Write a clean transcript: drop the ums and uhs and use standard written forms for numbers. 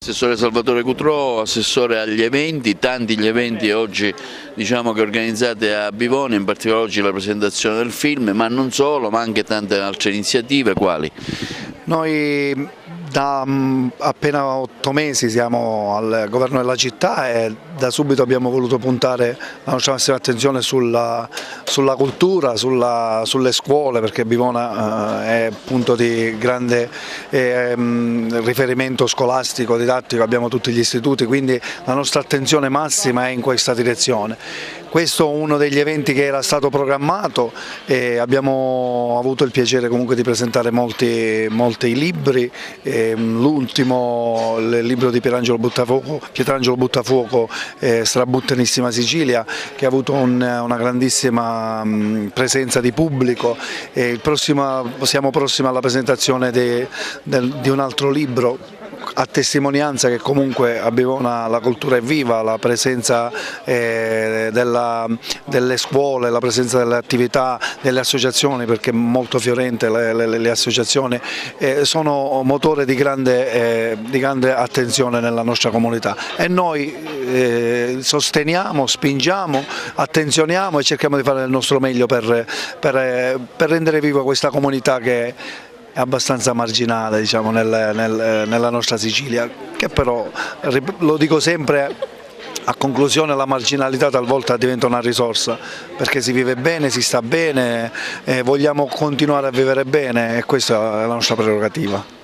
Assessore Salvatore Cutrò, assessore agli eventi, tanti gli eventi oggi diciamo che organizzate a Bivona, in particolare oggi la presentazione del film, ma non solo, ma anche tante altre iniziative, quali? Noi da appena 8 mesi siamo al governo della città e da subito abbiamo voluto puntare la nostra massima attenzione sulla cultura, sulle scuole, perché Bivona è punto di grande riferimento scolastico, didattico, abbiamo tutti gli istituti, quindi la nostra attenzione massima è in questa direzione. Questo è uno degli eventi che era stato programmato e abbiamo avuto il piacere comunque di presentare molti libri, l'ultimo, il libro di Pietrangelo Buttafuoco, Strabuttenissima Sicilia, che ha avuto una grandissima presenza di pubblico, e siamo prossimi alla presentazione di un altro libro, a testimonianza che comunque a Bivona la cultura è viva, la presenza delle scuole, la presenza delle attività, delle associazioni, perché è molto fiorente le associazioni, sono motore di grande attenzione nella nostra comunità e noi sosteniamo, spingiamo, attenzioniamo e cerchiamo di fare il nostro meglio per rendere viva questa comunità che è abbastanza marginale, diciamo, nella nostra Sicilia, che però, lo dico sempre, a conclusione la marginalità talvolta diventa una risorsa, perché si vive bene, si sta bene, vogliamo continuare a vivere bene e questa è la nostra prerogativa.